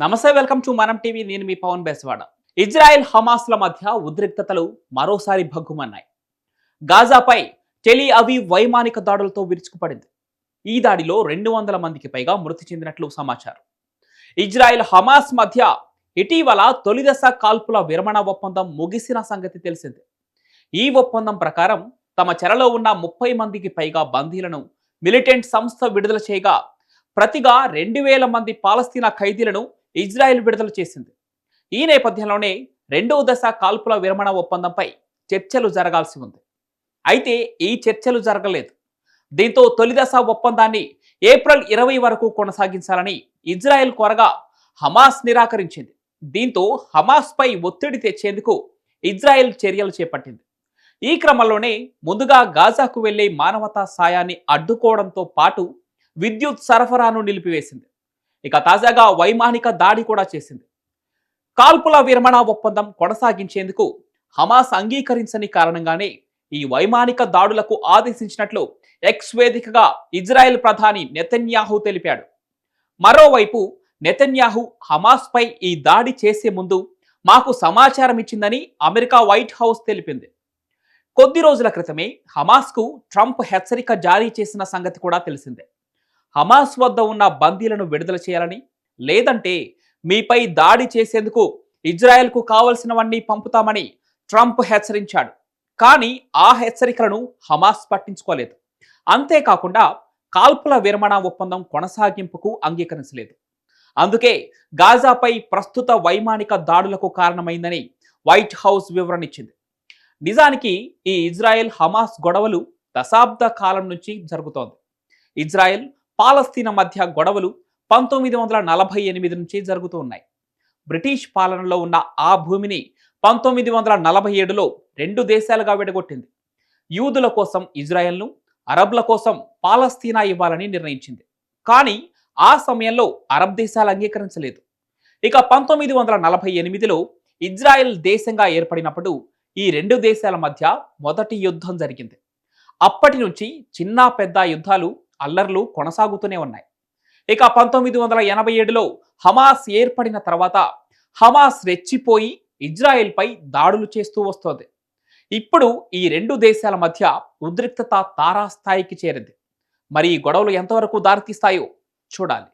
నమస్తే, welcome to మనం TV. నేను మీ పవన్ బెస్వాడ. ఇజ్రాయెల్ హమాస్ల మధ్య ఉద్రిక్తతలు మరోసారి భగ్గుమన్నాయి. గాజాపై టెలి అవీవ్ వైమానిక దాడులతో విరుచుకుపడింది. ఈ దాడిలో 200 మందికి పైగా మృతి చెందినట్లు సమాచారం. ఇజ్రాయెల్ హమాస్ మధ్య ఇటీవల తొలిదశ కాల్పుల విరమణ ఒప్పందం ముగిసిన సంగతి తెలిసిందే. ఈ ఒప్పందం ప్రకారం తమ చెరలో ఉన్న 30 మందికి పైగా బందీలను మిలిటెంట్ సంస్థ విడుదల చేయగా, ప్రతిగా 2000 మంది పాలస్తీనా ఖైదీలను ఇజ్రాయెల్ విడుదల చేసింది. ఈ నేపథ్యంలోనే రెండవ దశ కాల్పుల విరమణ ఒప్పందంపై చర్చలు జరగాల్సి ఉంది. అయితే ఈ చర్చలు జరగలేదు. దీంతో తొలి దశ ఒప్పందాన్ని ఏప్రిల్ 20 వరకు కొనసాగించాలని ఇజ్రాయెల్ కోరగా హమాస్ నిరాకరించింది. దీంతో హమాస్ పై ఒత్తిడి తెచ్చేందుకు ఇజ్రాయెల్ చర్యలు చేపట్టింది. ఈ క్రమంలోనే ముందుగా గాజాకు వెళ్లే మానవతా సాయాన్ని అడ్డుకోవడంతో పాటు విద్యుత్ సరఫరాను నిలిపివేసింది. ఇక తాజాగా వైమానిక దాడి కూడా చేసింది. కాల్పుల విరమణ ఒప్పందం కొనసాగించేందుకు హమాస్ అంగీకరించని కారణంగానే ఈ వైమానిక దాడులకు ఆదేశించినట్లు ఎక్స్ వేదికగా ఇజ్రాయెల్ ప్రధాని నెతన్యాహు తెలిపాడు. మరోవైపు నెతన్యాహు హమాస్ పై ఈ దాడి చేసే ముందు మాకు సమాచారం ఇచ్చిందని అమెరికా వైట్ హౌస్ తెలిపింది. కొద్ది రోజుల క్రితమే హమాస్కు ట్రంప్ హెచ్చరిక జారీ చేసిన సంగతి కూడా తెలిసిందే. హమాస్ వద్ద ఉన్న బందీలను విడుదల చేయాలని, లేదంటే మీపై దాడి చేసేందుకు ఇజ్రాయెల్కు కావలసినవన్నీ పంపుతామని ట్రంప్ హెచ్చరించాడు. కానీ ఆ హెచ్చరికలను హమాస్ పట్టించుకోలేదు. అంతేకాకుండా కాల్పుల విరమణ ఒప్పందం కొనసాగింపుకు అంగీకరించలేదు. అందుకే గాజాపై ప్రస్తుత వైమానిక దాడులకు కారణమైందని వైట్ హౌస్ వివరణ ఇచ్చింది. నిజానికి ఈ ఇజ్రాయెల్ హమాస్ గొడవలు దశాబ్ద కాలం నుంచి జరుగుతోంది. ఇజ్రాయెల్ పాలస్తీనా మధ్య గొడవలు 1948 నుంచి జరుగుతూ ఉన్నాయి. బ్రిటిష్ పాలనలో ఉన్న ఆ భూమిని 1947లో 2 దేశాలుగా విడగొట్టింది. యూదుల కోసం ఇజ్రాయెల్ను, అరబ్ల కోసం పాలస్తీనా ఇవ్వాలని నిర్ణయించింది. కానీ ఆ సమయంలో అరబ్ దేశాలు అంగీకరించలేదు. ఇక 1948లో ఇజ్రాయెల్ దేశంగా ఏర్పడినప్పుడు ఈ 2 దేశాల మధ్య మొదటి యుద్ధం జరిగింది. అప్పటి నుంచి చిన్న పెద్ద యుద్ధాలు, అల్లర్లు కొనసాగుతూనే ఉన్నాయి. ఇక 1987లో హమాస్ ఏర్పడిన తర్వాత హమాస్ రెచ్చిపోయి ఇజ్రాయెల్పై దాడులు చేస్తూ వస్తోంది. ఇప్పుడు ఈ 2 దేశాల మధ్య ఉద్రిక్తత తారాస్థాయికి చేరింది. మరి ఈ గొడవలు ఎంతవరకు దారితీస్తాయో చూడాలి.